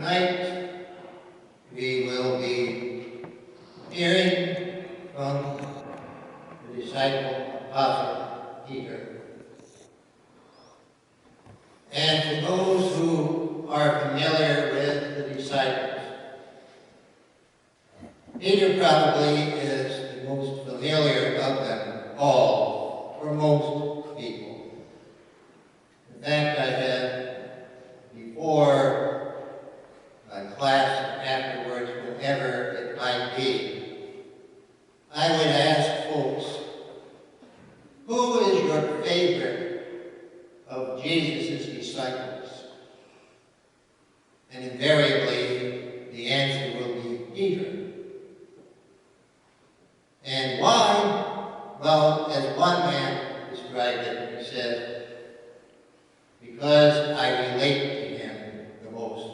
Tonight we will be hearing from the disciple Apostle Peter. And to those who are familiar with the disciples, Peter probably is the most familiar of them all, for most people. In fact, I have before class and afterwards, whatever it might be, I would ask folks, who is your favorite of Jesus' disciples? And invariably, the answer will be Peter. And why? Well, as one man described it, he said, because I relate to him the most.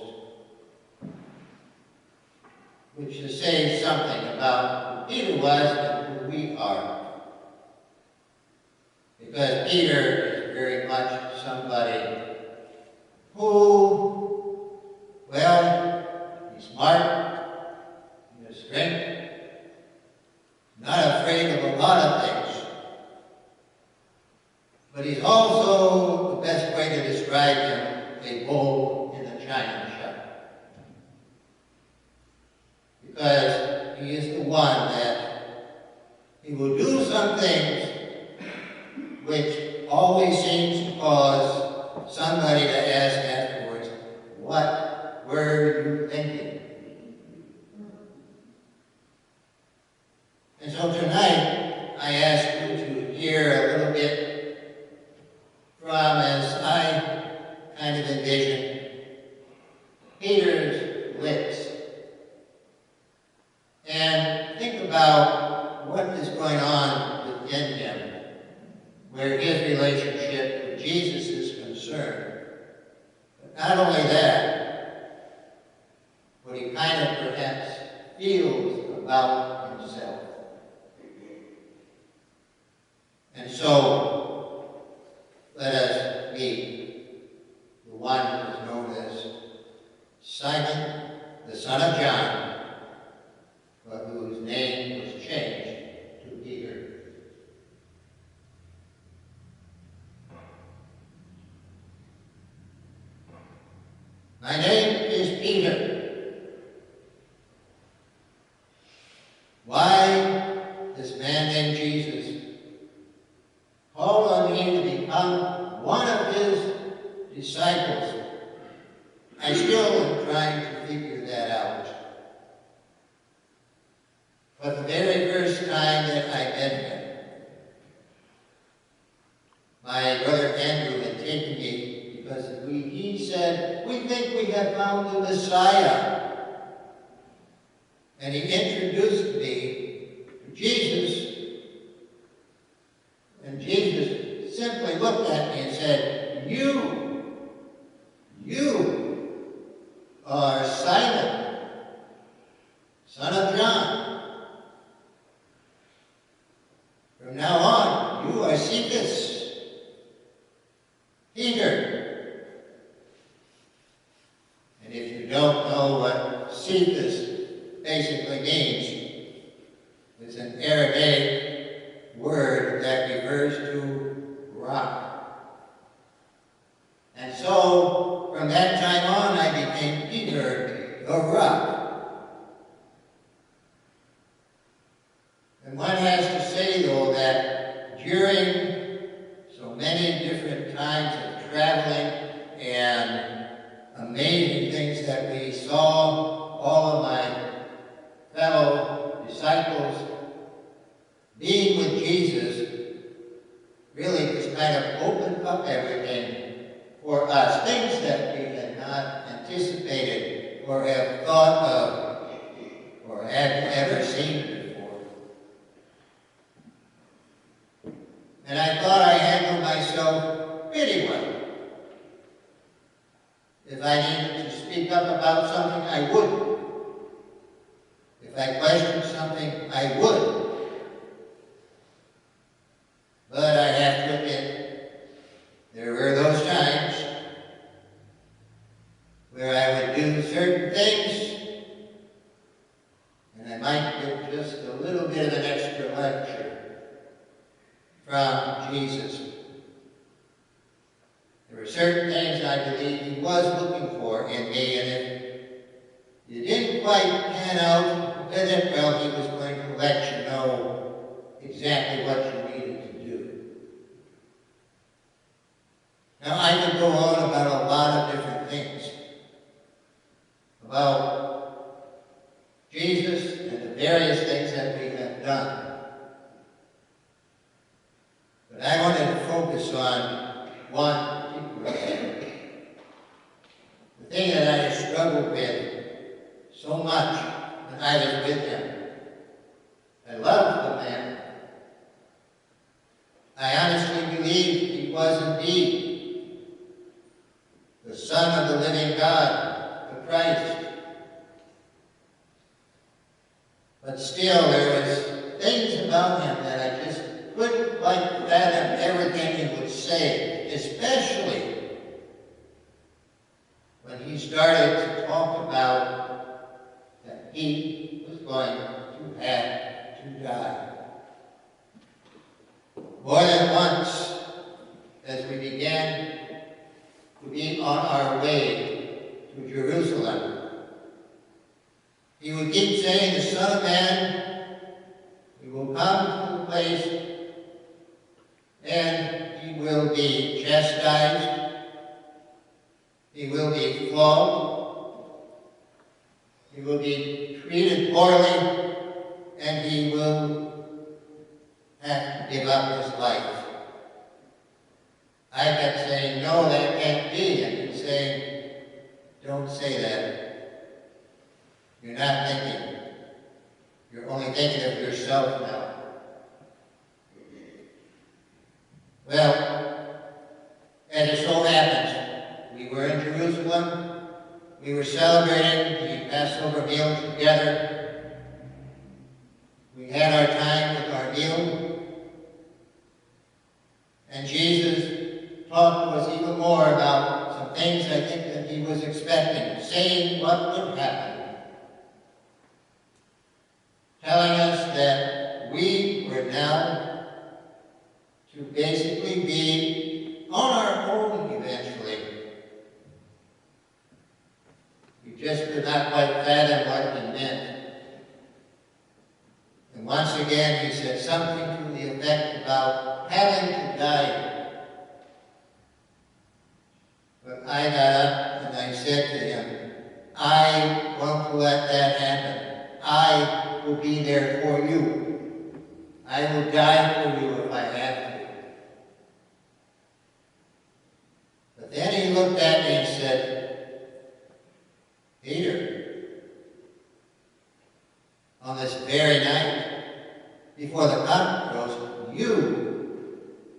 Which is saying something about who Peter was and who we are. Because Peter is very much somebody who, well, he's smart, he has strength, not afraid of a lot of things. But he's also, the best way to describe him, a bull in a china shop. Because he is the one that he will do some things which always seems to cause somebody to ask afterwards, what were you thinking? And so tonight, I ask you to hear a little bit from, as I kind of envision, Peter's lips. And think about what is going on within him, where his relationship with Jesus is concerned. But not only that, what he kind of perhaps feels about himself. And so, let us meet the one who is known as Simon, the son of John, but whose name was changed to Peter. My name is Peter. Why this man named Jesus called on me to become one of his disciples? I still am trying to figure that out. But the very first time that I met him, my brother Andrew had taken me because he said, we think we have found the Messiah. And he introduced me to Jesus. And Jesus simply looked at me and said, you are Simon, son of John. From now on, you are Cephas, Peter. And if you don't know what Cephas basically means, it's an Aramaic word that refers to rock. And so, from that time on, I became Peter, the rock. And one has to say, though, that during so many different times of traveling and amazing things that we saw, all of my fellow disciples being with Jesus really just kind of opened up everything for us, things that we had not anticipated or have thought of or have ever seen. And I thought I handled myself pretty well. If I needed to speak up about something, I would. If I questioned something, I would. But I have to admit, there were those times where I would do certain things, and I might get just a little bit of an extra lecture from Jesus. There were certain things I believe he was looking for in me, and if you didn't quite pan out with it, well, he was going to let you know exactly what you needed to do. Now, I could go on about a lot of different things, about Jesus and the various things that we have done. But I wanted to focus on one particular thing. The thing that I struggled with so much when I was with him. I loved the man. I honestly believed he was indeed the Son of the living God, the Christ. But still, there was things about him that I just couldn't quite fathom everything he would say, especially when he started to talk about that he was going to have to die. More than once, as we began to be on our way to Jerusalem, he would keep saying, the Son of Man, he will come to the place and he will be chastised, he will be flogged, he will be treated poorly, and he will have to give up his life. I kept saying, no, that can't be. And he's saying, don't say that. You're not thinking. You're only thinking of yourself now. Well, as it so happens, we were in Jerusalem. We were celebrating the Passover meal together. We had our time with our meal. And Jesus talked to us even more about some things I think that he was expecting, saying what would happen. Telling us that we were now to basically be on our own eventually. We just could not quite fathom what he meant. And once again he said something to the effect about having to die. But I got up and I said to him, I won't let that happen. I will be there for you. I will die for you if I have to. But then he looked at me and said, Peter, on this very night, before the cock crows, you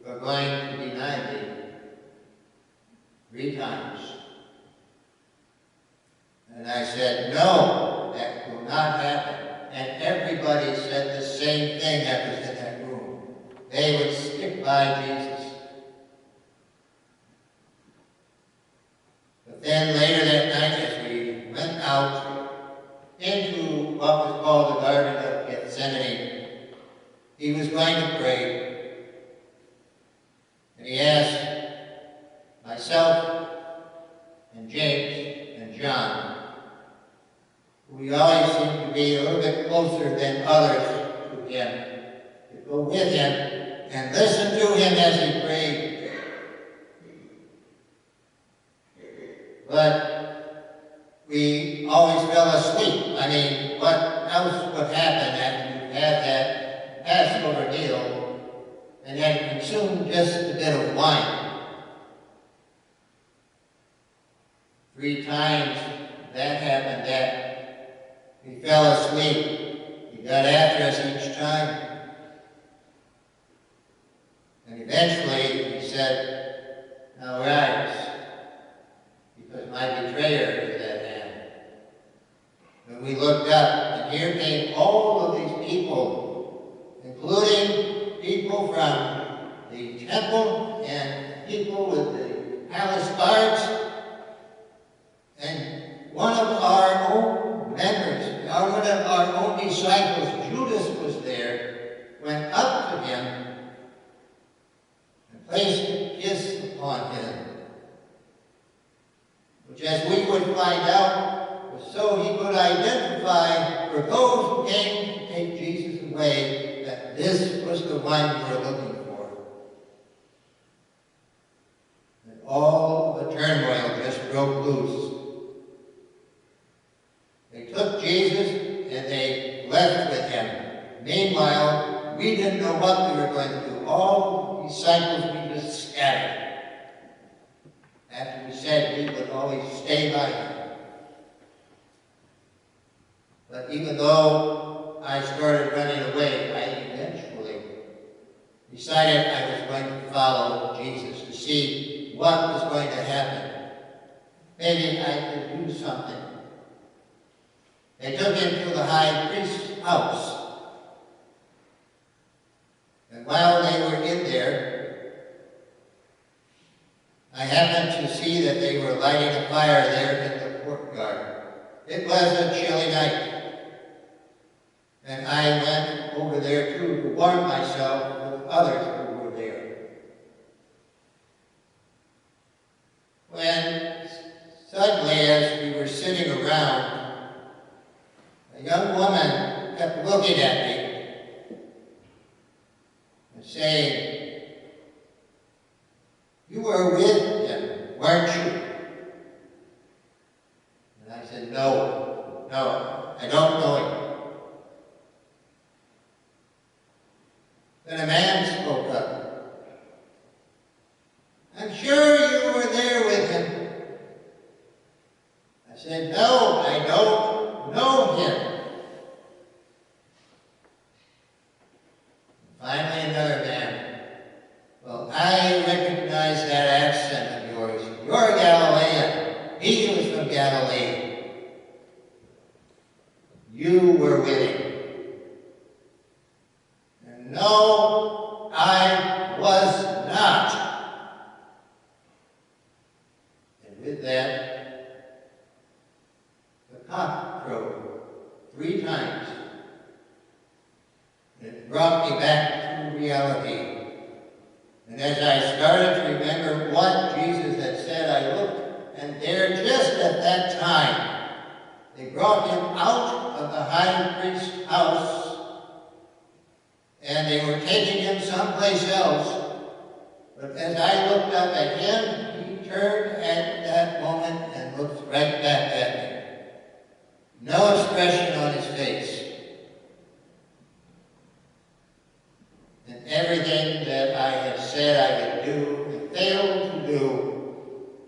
are going to deny me 3 times. And I said, no, that will not happen. And everybody said the same thing that was in that room. They would stick by Jesus. But then later that night, as we went out into what was called the Garden of Gethsemane, he was going to pray. And he asked myself and James and John, we always seem to be a little bit closer than others to him, to go with him and listen to him as he prayed. But we always fell asleep. I mean, what else would happen after you had that Passover meal and had consumed just a bit of wine? 3 times that happened that we fell asleep. He got after us each time. And eventually he said, now rise, because my betrayer is at hand. When we looked up, and here came all of these people, including people from the temple and people with the palace guards, and of our own disciples, Judas, was there, went up to him and placed a kiss upon him, which, as we would find out, was so he could identify for those who came to take Jesus away that this was the one we were looking for. And all the turmoil just broke loose. They took Jesus and they left with him. Meanwhile, we didn't know what we were going to do. All the disciples, we just scattered. After we said we would always stay by him. But even though I started running away, I eventually decided I was going to follow Jesus to see what was going to happen. Maybe I could do something. They took him to the high priest's house. And while they were in there, I happened to see that they were lighting a fire there in the courtyard. It was a chilly night. And I went over there too to warm myself with others who were there. When suddenly, as we were sitting around, a young woman kept looking at me and saying, "You were with him, weren't you?" And I said, No, I don't know him." Then a man spoke up. "I'm sure you were there with him." I said, "No, I don't know him." Finally, another man. "Well, I recognize that accent of yours. You're Galilean. He was from Galilee. You were with him." And no, I was not. And with that, the cock crowed 3 times. It brought me back to reality. And as I started to remember what Jesus had said, I looked, and there, just at that time, they brought him out of the high priest's house, and they were taking him someplace else. But as I looked up at him, he turned at that moment and looked right back at me. No expression on his face. And everything that I had said I would do and failed to do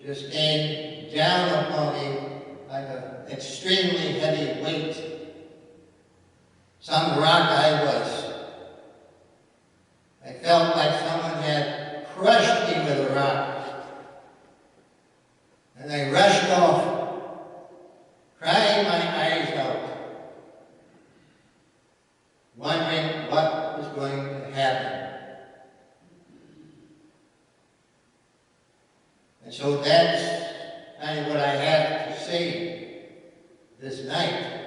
just came down upon me like an extremely heavy weight. Some rock I was. I felt like someone had crushed me with a rock. And I rushed off, crying my eyes out, wondering what was going to happen. And so that's kind of what I have to say this night.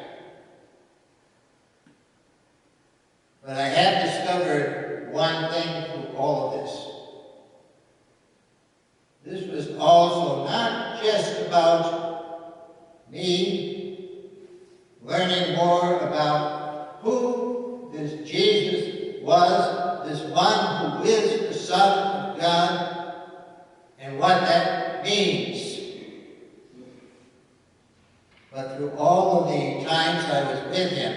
But I have discovered one thing through all of this. This was also not just about me learning more about who this Jesus was, this one who is the Son of God, and what that means. But through all of the times I was with him,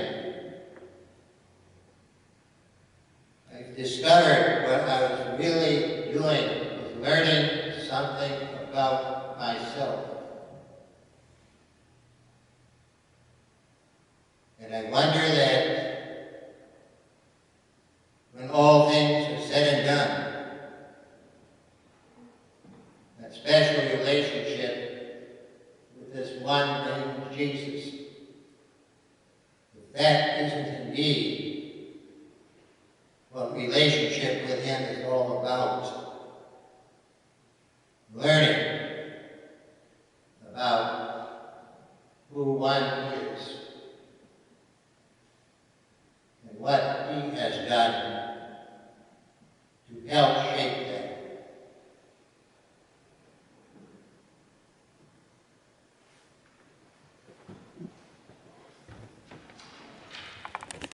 I discovered what I was really doing was learning something about myself. And I wonder that when all things are said and done, that special relationship with this one named Jesus, if that isn't indeed what relationship with him is all about. Learning about who one is what he has done to help